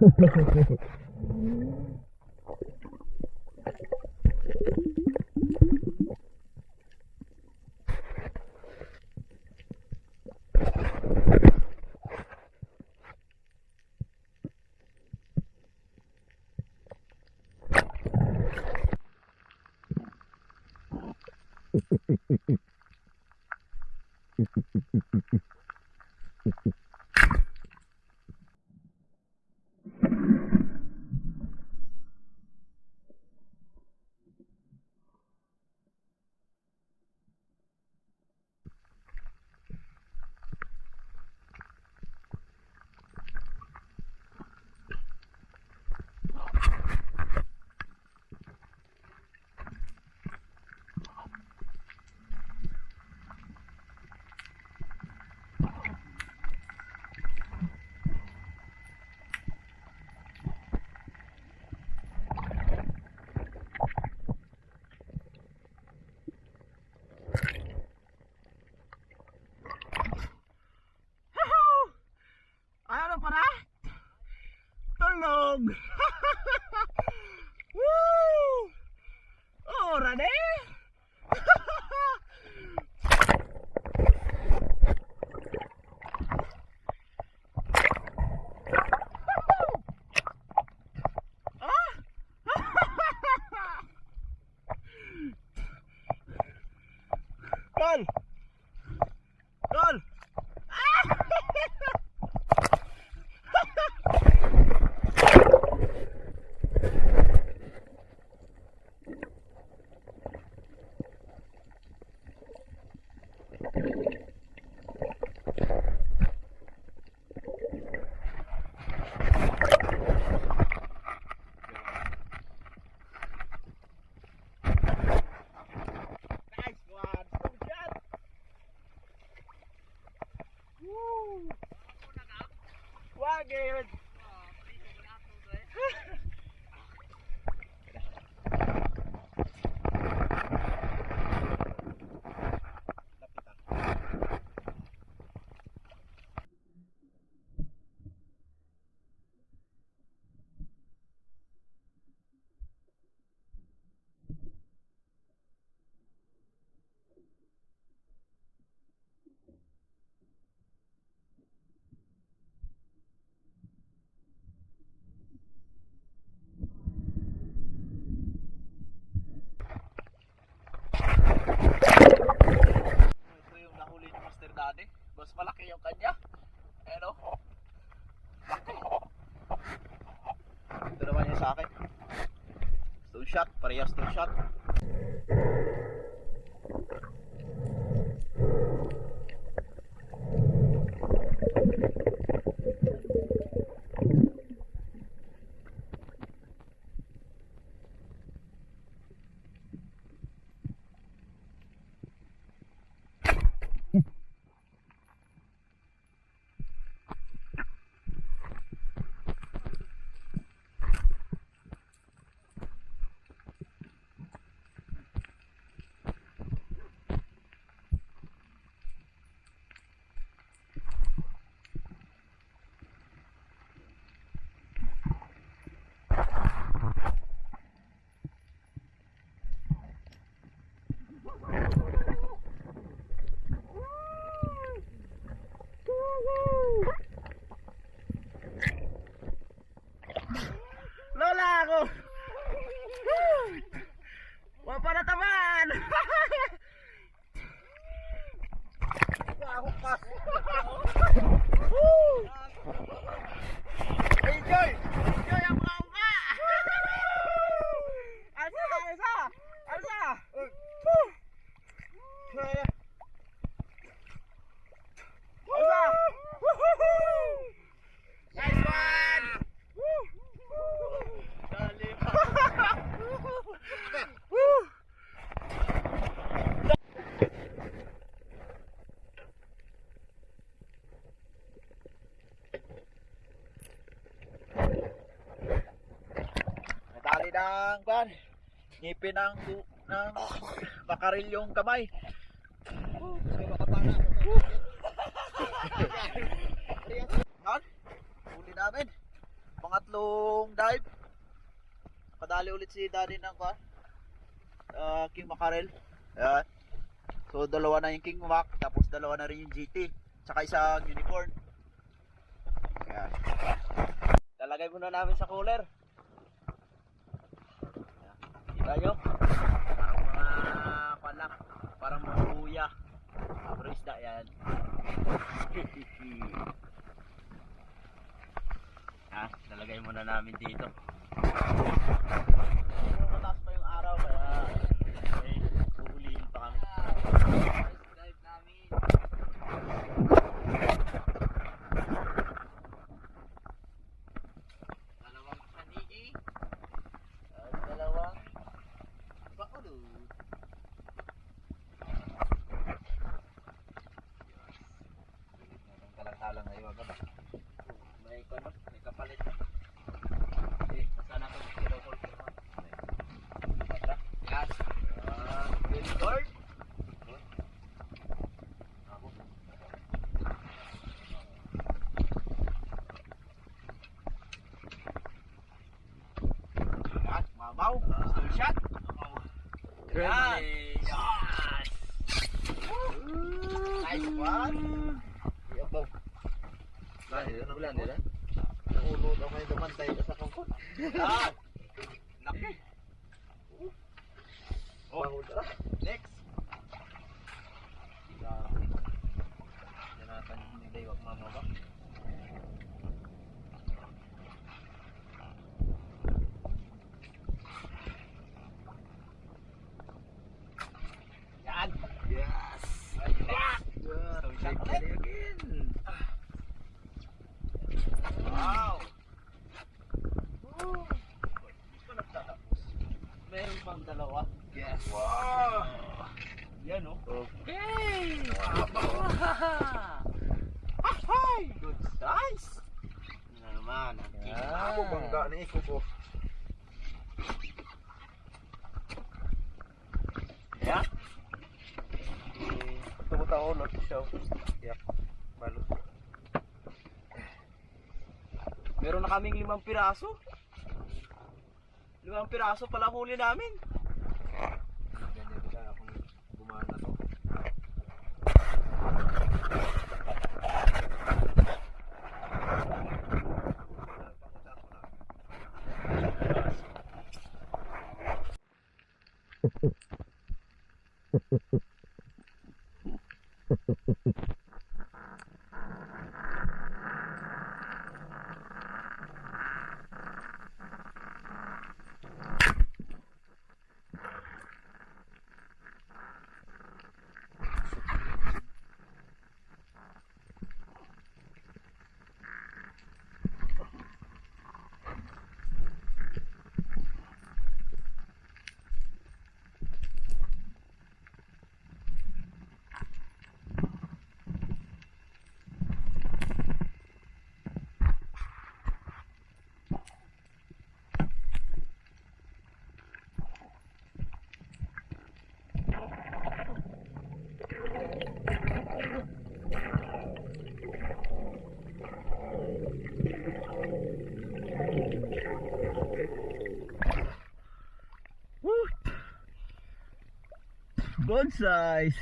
Woo! Oh, ready? Gol! Gol! Wagid. Mas malaki yung kanya. Ayan o. Ito naman yung sa akin. Stone shot. Parehas stone shot. Lola ako. Wala pa natamaan. Enjoy! Enjoy ang mga unga! Alsa! Alsa! Alsa! Alsa! Nice one! Nadali ng ban, ngipin ng makarilyong kamay. Huli namin. pangatlong dive. Kadali ulit si Daddy ng King Mackerel. Ayan. So dalawa na yung King Mac, tapos dalawa na rin yung GT, tsaka isang unicorn. Ayan. Talagay muna namin sa cooler. Ayan. Kita nyo? Parang mga palak, parang mga buya. Pero isda yan. Talagay muna namin dito. Mataas pa yung araw kaya uhulihin pa kami. Dive namin. Dalawang kanigi at dalawang bakulo. Kalang-kalang ngayon ba? May kapalit. Sana ko zero hold ko. Yes. Good board. Yes, mabaw. Still shot. Trevally. Yes. Nice one. Iyabaw. Ano ulan nila? Ulot ako yung dumantay ka sa kangkot. Laki. Next. Janatan yung daywag mama ba? Yan. Yes. So shot again. Wow! Meron pang dalawa. Yes. Wow! Yan o. Okay! Ahay! Good size! Ano naman? Ako bangga na ikubo. Yeah? Tumutaon na siya. Yeah. Balot. Meron na kaming 5 piraso. 5 piraso pala huli namin. Ganyan siya akong gumana to. Good size.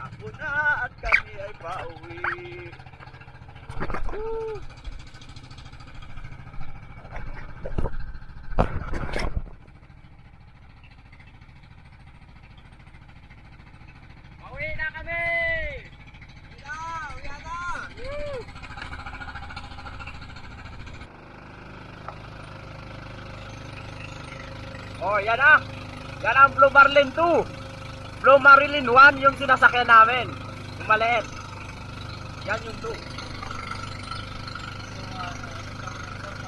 Ako na at kami ay pauwi. Pauwi na kami! Uwi na! Oh, yan na! Yan ang Blue Marlin 2! Blue Marlin 1 yung sinasakyan namin. Yung maliit. Yan yung 2.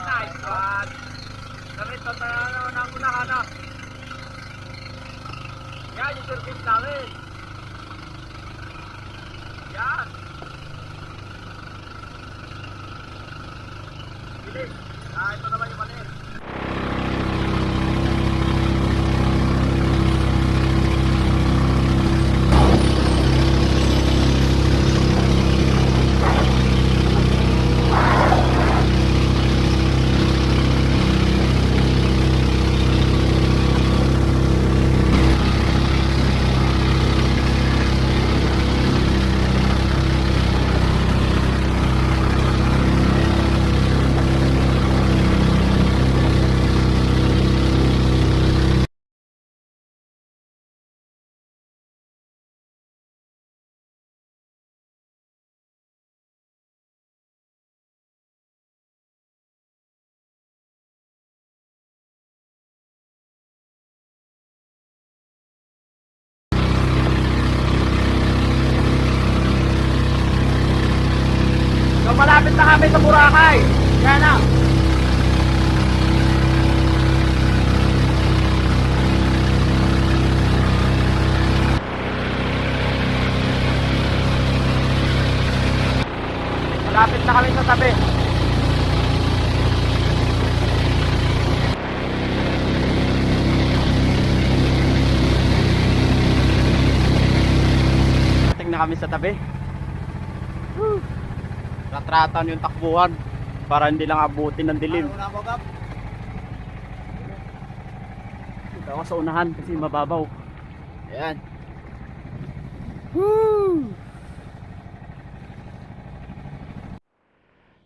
Nice one! Narito tayo na unahan na. Yan yung surface namin. Yan. Bilis. Ito naman yung palir. So malapit na kami sa Boracay. Yan na. Malapit na kami sa tabi. Dating na kami sa tabi. Ratratan yung takbuhan para hindi lang abutin ng dilim. Dito ako sa unahan kasi mababaw. Ayan. Woo!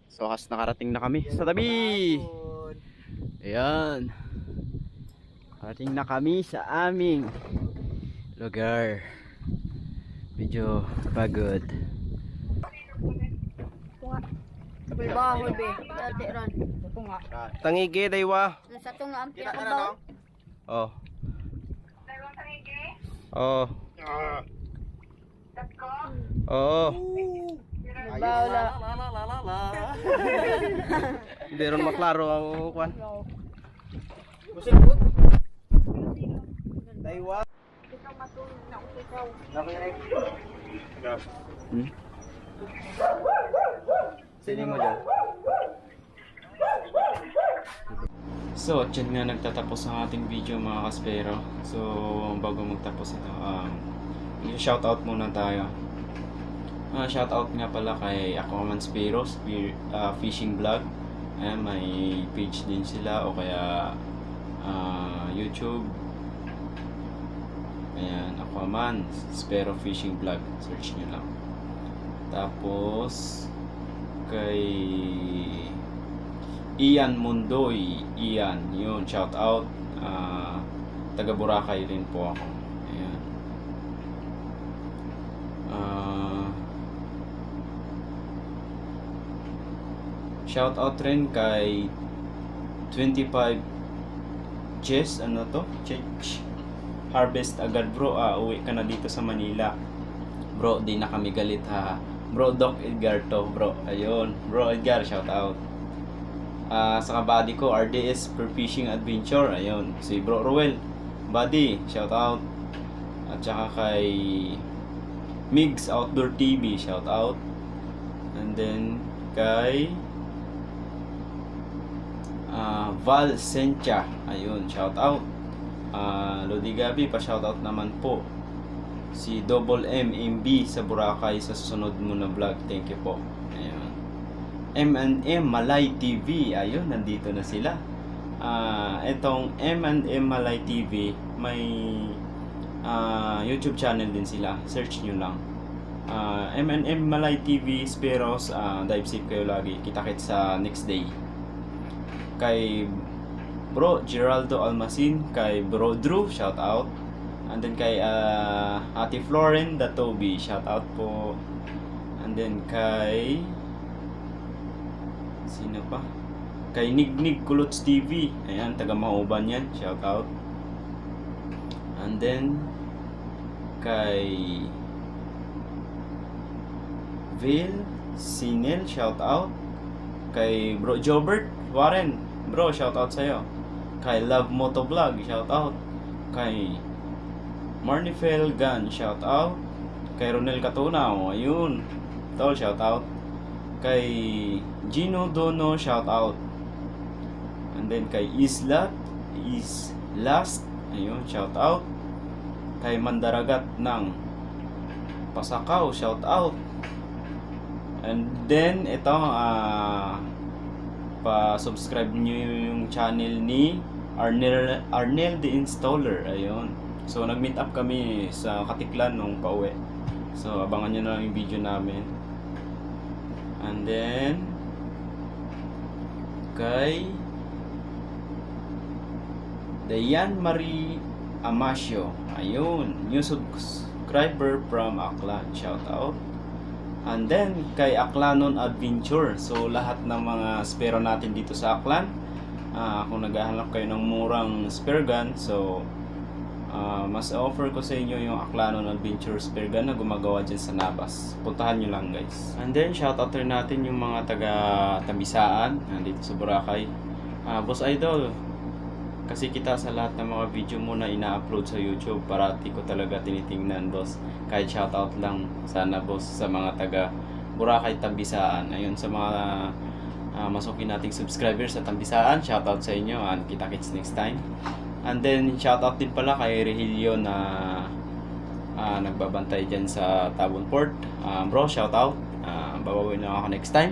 So kas nakarating na kami sa tabi. Ayan. Nakarating na kami sa aming lugar. Medyo pagod. Bahol be, dati ron. Tangigi daywa. Sa tunga ang pia ba? Oh. Oh. Oh. Bawla. Hindi ron maklaro ang kwan. Daywa. Sino mo dyan? So, dyan nga nagtatapos ang ating video mga kaspero. So, bago magtapos ito, shoutout muna tayo. Shoutout nga pala kay Aquaman Spiro, fishing vlog. Ayan, may page din sila o kaya YouTube. Ayan, Aquaman Spiro Fishing Vlog. Search nyo lang. Tapos kay Ian Mundoy, Ian, yun, shout out. Taga Boracay rin po ako. Ayan. Shout out rin kay 25 Jess, ano to? Harvest agad bro, uwi ka na dito sa Manila. Bro, di na kami galit ha. Bro, Doc Edgar to bro. Ayun, bro Edgar, shout out. Sa kabady ko, RDS Spearfishing Adventure. Ayun, si bro Ruel buddy, shout out. At saka kay Migs Outdoor TV, shout out. And then kay Val Sencha, ayun, shout out. Lodi Gabby, pa shout out naman po. Si Double MMB sa Boracay sa susunod mo na vlog. Thank you po. Ayun. M&M Malay TV. Ayun, nandito na sila. Itong M&M Malay TV, may YouTube channel din sila. Search nyo lang. M&M Malay TV Speros. Dive safe kayo lagi. Kita-kits sa next day. Kay Bro Geraldo Almasin, kay Bro Drew, shout out. And then kay Ate Floren Datobi, shout out po. And then kay sino pa? Kay Nignig Kulots TV. Ayan, taga Mauban yan, shout out. And then kay Vil Sinel, shout out. Kay Bro Jobert Warren, bro, shout out sa'yo. Kay Love Motovlog, shout out. Kay Marnifel Gun, shout out. Kay Ronel Catunaw, ayun. Tol, shout out. Kay Gino Dono, shout out. And then kay Islat, Last, ayun, shout out. Kay Mandaragat ng Pasakaw, shout out. And then ito, pa-subscribe niyo yung channel ni Arnel the Installer, ayun. So nag-meet up kami sa Katiklan nung pauwi. So abangan nyo na lang yung video namin. And then kay Dayan Marie Amasio, ayun, new subscriber from Aklan, shout out. And then kay Aklanon Adventure, so lahat ng mga spare natin dito sa Aklan, kung naghahanap kayo ng murang spare gun, so mas offer ko sa inyo yung Aklanon Adventure spare gun na gumagawa dyan sa Nabas. Puntahan nyo lang guys. And then shoutout rin natin yung mga taga Tabisaan dito sa Boracay. Boss Idol, kasi kita sa lahat ng mga video mo na ina-upload sa YouTube, parati ko talaga tinitingnan boss. Kahit shoutout lang sana boss sa mga taga Boracay Tabisaan. Ayun, sa mga masukin nating subscribers sa Tabisaan, shoutout sa inyo and kita-kits next time. And then shoutout din pala kay Regilio na nagbabantay dyan sa Tabon Port. Bro, shoutout. Babawin na ako next time.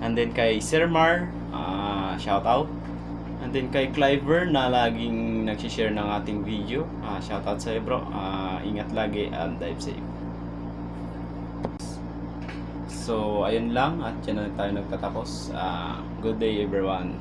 And then kay Sir Mar, shoutout. And then kay Cliver na laging nagsishare ng ating video, shoutout sa iyo bro. Ingat lagi and dive safe. So ayun lang at dyan na tayo nagtatapos. Good day everyone.